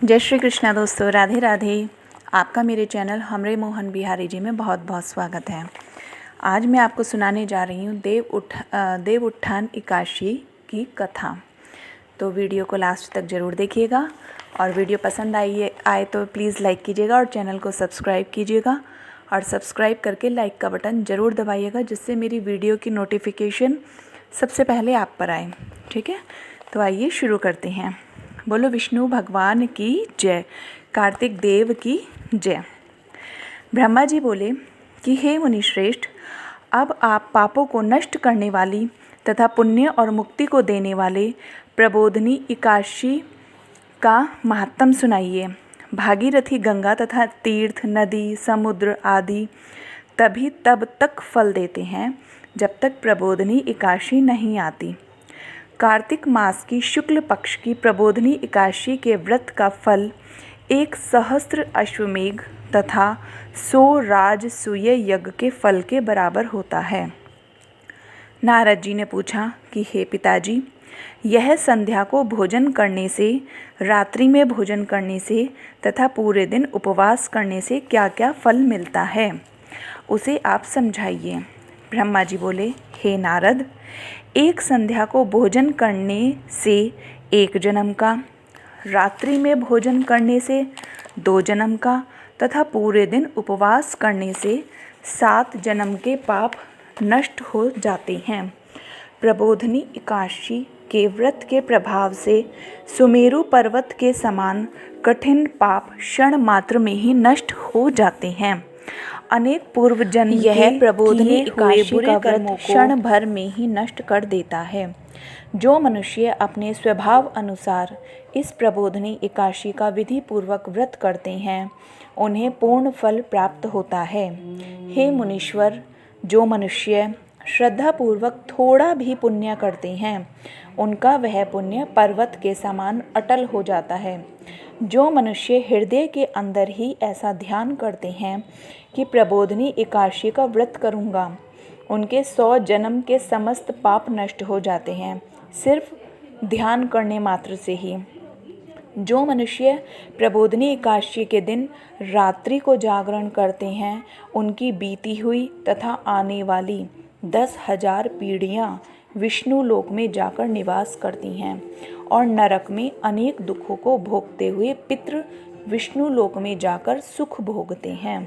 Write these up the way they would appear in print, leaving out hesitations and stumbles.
जय श्री कृष्णा दोस्तों, राधे राधे। आपका मेरे चैनल हमरे मोहन बिहारी जी में बहुत बहुत स्वागत है। आज मैं आपको सुनाने जा रही हूँ देव उत्थान एकादशी की कथा। तो वीडियो को लास्ट तक ज़रूर देखिएगा और वीडियो पसंद आए तो प्लीज़ लाइक कीजिएगा और चैनल को सब्सक्राइब कीजिएगा और सब्सक्राइब करके लाइक का बटन ज़रूर दबाइएगा, जिससे मेरी वीडियो की नोटिफिकेशन सबसे पहले आप पर आए। ठीक है, तो आइए शुरू करते हैं। बोलो विष्णु भगवान की जय, कार्तिक देव की जय। ब्रह्मा जी बोले कि हे मुनिश्रेष्ठ, अब आप पापों को नष्ट करने वाली तथा पुण्य और मुक्ति को देने वाले प्रबोधिनी एकादशी का महात्म सुनाइए। भागीरथी गंगा तथा तीर्थ, नदी, समुद्र आदि तब तक फल देते हैं जब तक प्रबोधिनी एकादशी नहीं आती। कार्तिक मास की शुक्ल पक्ष की प्रबोधिनी एकादशी के व्रत का फल 1,000 अश्वमेघ तथा 100 राजसूय यज्ञ के फल के बराबर होता है। नारद जी ने पूछा कि हे पिताजी, यह संध्या को भोजन करने से, रात्रि में भोजन करने से तथा पूरे दिन उपवास करने से क्या क्या फल मिलता है, उसे आप समझाइए। ब्रह्मा जी बोले, हे नारद, एक संध्या को भोजन करने से 1 जन्म का, रात्रि में भोजन करने से 2 जन्म का तथा पूरे दिन उपवास करने से 7 जन्म के पाप नष्ट हो जाते हैं। प्रबोधिनी एकादशी के व्रत के प्रभाव से सुमेरु पर्वत के समान कठिन पाप क्षण मात्र में ही नष्ट हो जाते हैं। अनेक पूर्व जन्म यह प्रबोधिनी एकादशी का व्रत क्षण भर में ही नष्ट कर देता है। जो मनुष्य अपने स्वभाव अनुसार इस प्रबोधिनी एकादशी का विधि पूर्वक व्रत करते हैं, उन्हें पूर्ण फल प्राप्त होता है। हे मुनीश्वर, जो मनुष्य श्रद्धापूर्वक थोड़ा भी पुण्य करते हैं, उनका वह पुण्य पर्वत के समान अटल हो जाता है। जो मनुष्य हृदय के अंदर ही ऐसा ध्यान करते हैं कि प्रबोधिनी एकादशी का व्रत करूँगा, उनके 100 जन्म के समस्त पाप नष्ट हो जाते हैं, सिर्फ ध्यान करने मात्र से ही। जो मनुष्य प्रबोधिनी एकादशी के दिन रात्रि को जागरण करते हैं, उनकी बीती हुई तथा आने वाली 10,000 पीढ़ियाँ विष्णु लोक में जाकर निवास करती हैं और नरक में अनेक दुखों को भोगते हुए पितृ विष्णु लोक में जाकर सुख भोगते हैं।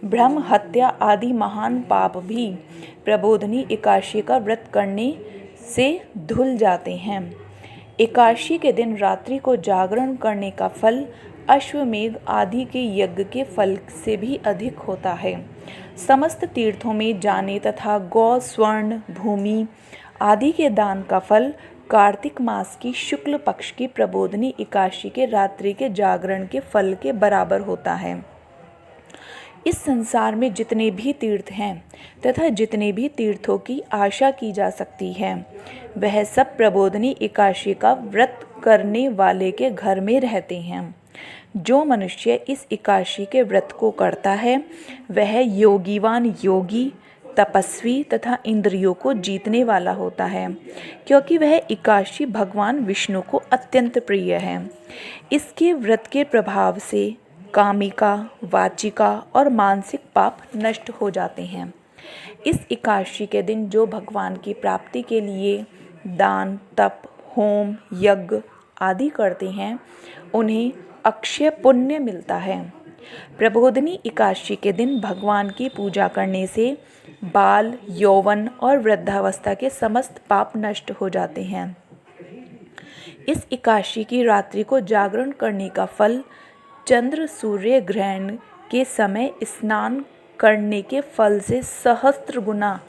ब्रह्म हत्या आदि महान पाप भी प्रबोधिनी एकादशी का व्रत करने से धुल जाते हैं। एकादशी के दिन रात्रि को जागरण करने का फल अश्वमेघ आदि के यज्ञ के फल से भी अधिक होता है। समस्त तीर्थों में जाने तथा गौ, स्वर्ण, भूमि आदि के दान का फल कार्तिक मास की शुक्ल पक्ष की प्रबोधिनी एकादशी के रात्रि के जागरण के फल के बराबर होता है। इस संसार में जितने भी तीर्थ हैं तथा जितने भी तीर्थों की आशा की जा सकती है, वह सब प्रबोधिनी एकादशी का व्रत करने वाले के घर में रहते हैं। जो मनुष्य इस एकादशी के व्रत को करता है, वह योगीवान योगी, तपस्वी तथा इंद्रियों को जीतने वाला होता है, क्योंकि वह एकादशी भगवान विष्णु को अत्यंत प्रिय है। इसके व्रत के प्रभाव से कामिका, वाचिका और मानसिक पाप नष्ट हो जाते हैं। इस एकादशी के दिन जो भगवान की प्राप्ति के लिए दान, तप, होम, यज्ञ आदि करते हैं, उन्हें अक्षय पुण्य मिलता है। प्रबोधिनी एकादशी के दिन भगवान की पूजा करने से बाल, यौवन और वृद्धावस्था के समस्त पाप नष्ट हो जाते हैं। इस एकादशी की रात्रि को जागरण करने का फल चंद्र सूर्य ग्रहण के समय स्नान करने के फल से 1,000 गुना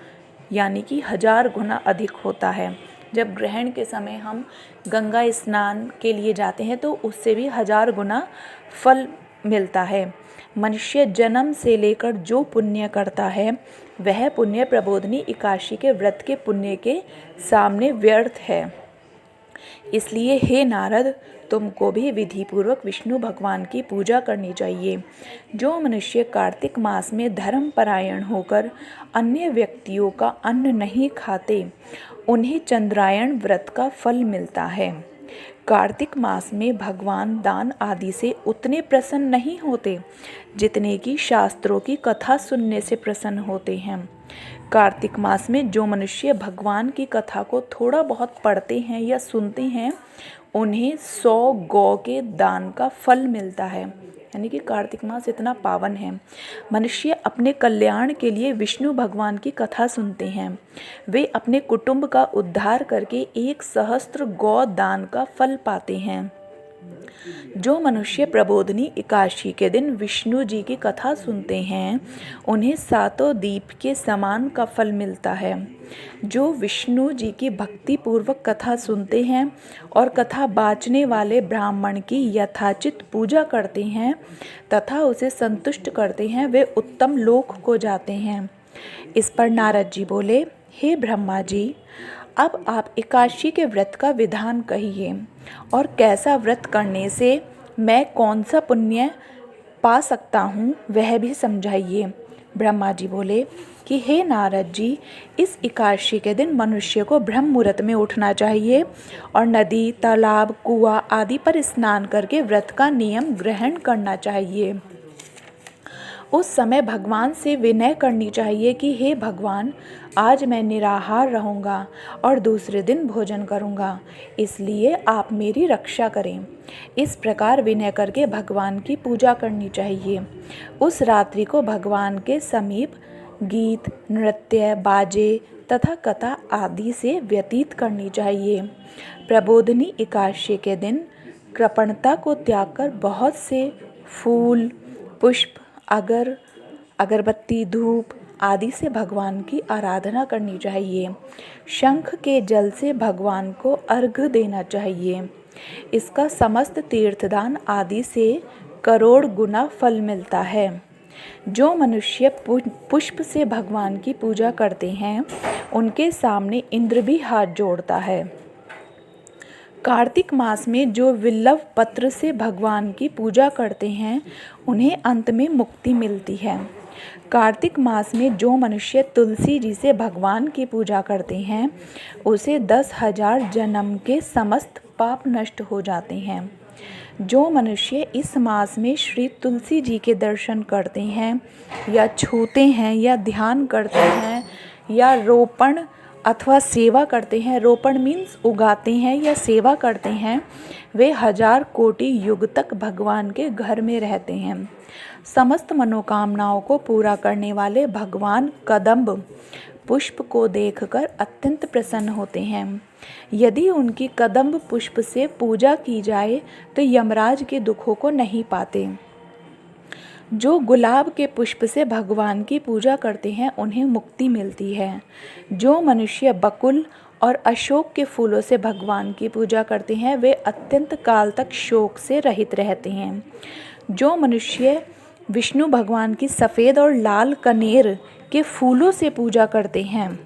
यानी कि 1000 गुना अधिक होता है। जब ग्रहण के समय हम गंगा स्नान के लिए जाते हैं तो उससे भी 1000 गुना फल मिलता है। मनुष्य जन्म से लेकर जो पुण्य करता है, वह पुण्य प्रबोधिनी एकादशी के व्रत के पुण्य के सामने व्यर्थ है। इसलिए हे नारद, तुमको भी विधिपूर्वक विष्णु भगवान की पूजा करनी चाहिए। जो मनुष्य कार्तिक मास में धर्मपरायण होकर अन्य व्यक्तियों का अन्न नहीं खाते, उन्हें चंद्रायण व्रत का फल मिलता है। कार्तिक मास में भगवान दान आदि से उतने प्रसन्न नहीं होते जितने कि शास्त्रों की कथा सुनने से प्रसन्न होते हैं। कार्तिक मास में जो मनुष्य भगवान की कथा को थोड़ा बहुत पढ़ते हैं या सुनते हैं उन्हें 100 गौ के दान का फल मिलता है। यानी कि कार्तिक मास इतना पावन है। मनुष्य अपने कल्याण के लिए विष्णु भगवान की कथा सुनते हैं। वे अपने कुटुंब का उद्धार करके 1 सहस्त्र गौ दान का फल पाते हैं। जो मनुष्य प्रबोधनी एकादशी के दिन विष्णु जी की कथा सुनते हैं उन्हें 7 दीप के समान का फल मिलता है। जो विष्णु जी की भक्ति पूर्वक कथा सुनते हैं और कथा बाचने वाले ब्राह्मण की यथाचित पूजा करते हैं तथा उसे संतुष्ट करते हैं वे उत्तम लोक को जाते हैं। इस पर नारद जी बोले, हे ब्रह्मा जी, अब आप एकादशी के व्रत का विधान कहिए और कैसा व्रत करने से मैं कौन सा पुण्य पा सकता हूँ वह भी समझाइए। ब्रह्मा जी बोले कि हे नारद जी, इस एकादशी के दिन मनुष्य को ब्रह्म मुहूर्त में उठना चाहिए और नदी, तालाब, कुआं आदि पर स्नान करके व्रत का नियम ग्रहण करना चाहिए। उस समय भगवान से विनय करनी चाहिए कि हे भगवान, आज मैं निराहार रहूँगा और दूसरे दिन भोजन करूँगा, इसलिए आप मेरी रक्षा करें। इस प्रकार विनय करके भगवान की पूजा करनी चाहिए। उस रात्रि को भगवान के समीप गीत, नृत्य, बाजे तथा कथा आदि से व्यतीत करनी चाहिए। प्रबोधनी एकादशी के दिन कृपणता को त्याग कर बहुत से फूल, पुष्प, अगरबत्ती, धूप आदि से भगवान की आराधना करनी चाहिए। शंख के जल से भगवान को अर्घ्य देना चाहिए। इसका समस्त तीर्थदान आदि से करोड़ गुना फल मिलता है। जो मनुष्य पुष्प से भगवान की पूजा करते हैं उनके सामने इंद्र भी हाथ जोड़ता है। कार्तिक मास में जो विल्लव पत्र से भगवान की पूजा करते हैं उन्हें अंत में मुक्ति मिलती है। कार्तिक मास में जो मनुष्य तुलसी जी से भगवान की पूजा करते हैं उसे 10,000 जन्म के समस्त पाप नष्ट हो जाते हैं। जो मनुष्य इस मास में श्री तुलसी जी के दर्शन करते हैं या छूते हैं या ध्यान करते हैं या रोपण अथवा सेवा करते हैं, रोपण मीन्स उगाते हैं या सेवा करते हैं, वे 1000 कोटि युग तक भगवान के घर में रहते हैं। समस्त मनोकामनाओं को पूरा करने वाले भगवान कदम्ब पुष्प को देखकर अत्यंत प्रसन्न होते हैं। यदि उनकी कदम्ब पुष्प से पूजा की जाए तो यमराज के दुखों को नहीं पाते। जो गुलाब के पुष्प से भगवान की पूजा करते हैं उन्हें मुक्ति मिलती है। जो मनुष्य बकुल और अशोक के फूलों से भगवान की पूजा करते हैं वे अत्यंत काल तक शोक से रहित रहते हैं। जो मनुष्य विष्णु भगवान की सफ़ेद और लाल कनेर के फूलों से पूजा करते हैं,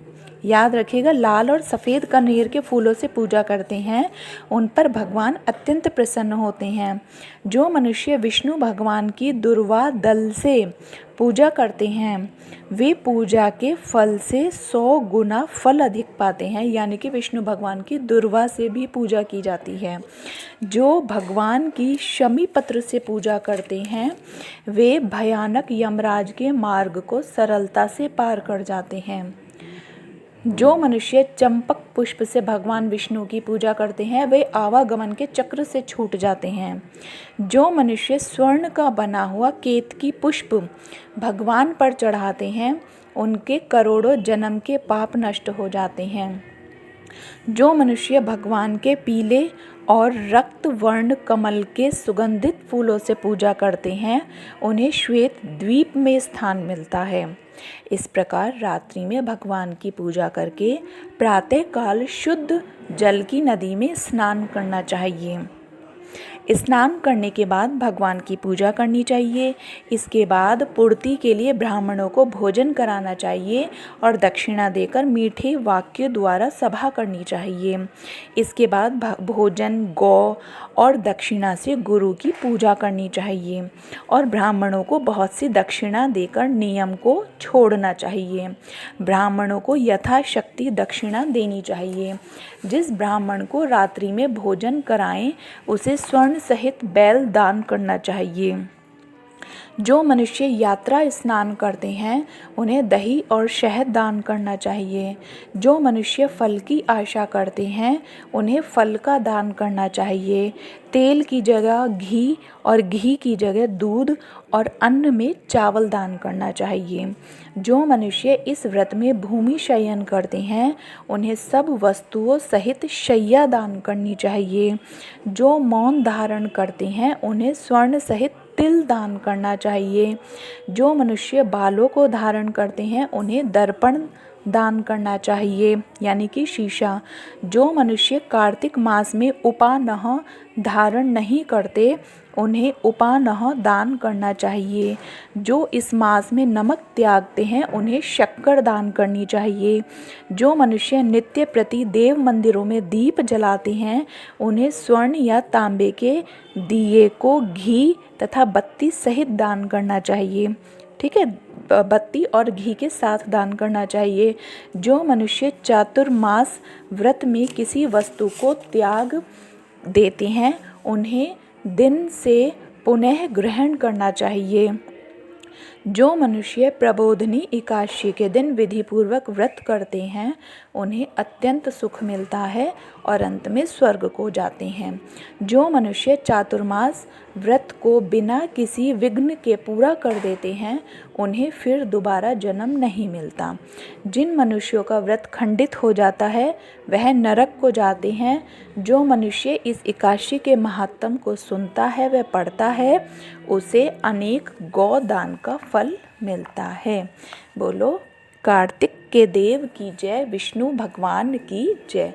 याद रखिएगा, लाल और सफ़ेद कनेर के फूलों से पूजा करते हैं, उन पर भगवान अत्यंत प्रसन्न होते हैं। जो मनुष्य विष्णु भगवान की दुर्वा दल से पूजा करते हैं वे पूजा के फल से 100 गुना फल अधिक पाते हैं। यानी कि विष्णु भगवान की दुर्वा से भी पूजा की जाती है। जो भगवान की शमी पत्र से पूजा करते हैं वे भयानक यमराज के मार्ग को सरलता से पार कर जाते हैं। जो मनुष्य चंपक पुष्प से भगवान विष्णु की पूजा करते हैं वे आवागमन के चक्र से छूट जाते हैं। जो मनुष्य स्वर्ण का बना हुआ केतकी पुष्प भगवान पर चढ़ाते हैं उनके करोड़ों जन्म के पाप नष्ट हो जाते हैं। जो मनुष्य भगवान के पीले और रक्त वर्ण कमल के सुगंधित फूलों से पूजा करते हैं उन्हें श्वेत द्वीप में स्थान मिलता है। इस प्रकार रात्रि में भगवान की पूजा करके प्रातःकाल शुद्ध जल की नदी में स्नान करना चाहिए। स्नान करने के बाद भगवान की पूजा करनी चाहिए। इसके बाद पूर्ति के लिए ब्राह्मणों को भोजन कराना चाहिए और दक्षिणा देकर मीठे वाक्य द्वारा सभा करनी चाहिए। इसके बाद भोजन, गौ और दक्षिणा से गुरु की पूजा करनी चाहिए और ब्राह्मणों को बहुत सी दक्षिणा देकर नियम को छोड़ना चाहिए। ब्राह्मणों को यथाशक्ति दक्षिणा देनी चाहिए। जिस ब्राह्मण को रात्रि में भोजन कराएं उसे स्वर्ण सहित बैल दान करना चाहिए। जो मनुष्य यात्रा स्नान करते हैं उन्हें दही और शहद दान करना चाहिए। जो मनुष्य फल की आशा करते हैं उन्हें फल का दान करना चाहिए। तेल की जगह घी और घी की जगह दूध और अन्न में चावल दान करना चाहिए। जो मनुष्य इस व्रत में भूमि शयन करते हैं उन्हें सब वस्तुओं सहित शैया दान करनी चाहिए। जो मौन धारण करते हैं उन्हें स्वर्ण सहित तिल दान करना चाहिए। जो मनुष्य बालों को धारण करते हैं उन्हें दर्पण दान करना चाहिए, यानी कि शीशा। जो मनुष्य कार्तिक मास में उपानह धारण नहीं करते उन्हें उपानह दान करना चाहिए। जो इस मास में नमक त्यागते हैं उन्हें शक्कर दान करनी चाहिए। जो मनुष्य नित्य प्रति देव मंदिरों में दीप जलाते हैं उन्हें स्वर्ण या तांबे के दिए को घी तथा बत्ती सहित दान करना चाहिए। ठीक है, बत्ती और घी के साथ दान करना चाहिए। जो मनुष्य चातुर्मास व्रत में किसी वस्तु को त्याग देते हैं उन्हें दिन से पुनः ग्रहण करना चाहिए। जो मनुष्य प्रबोधिनी एकादशी के दिन विधिपूर्वक व्रत करते हैं उन्हें अत्यंत सुख मिलता है और अंत में स्वर्ग को जाते हैं। जो मनुष्य चातुर्मास व्रत को बिना किसी विघ्न के पूरा कर देते हैं उन्हें फिर दोबारा जन्म नहीं मिलता। जिन मनुष्यों का व्रत खंडित हो जाता है वह नरक को जाते हैं। जो मनुष्य इस एकादशी के महात्म को सुनता है व पढ़ता है उसे अनेक गौ दान का फल मिलता है। बोलो कार्तिक के देव की जय, विष्णु भगवान की जय।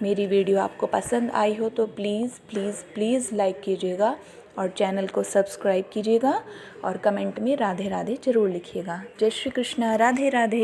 मेरी वीडियो आपको पसंद आई हो तो प्लीज़ प्लीज़ प्लीज़ लाइक कीजिएगा और चैनल को सब्सक्राइब कीजिएगा और कमेंट में राधे राधे ज़रूर लिखिएगा। जय श्री कृष्ण, राधे राधे।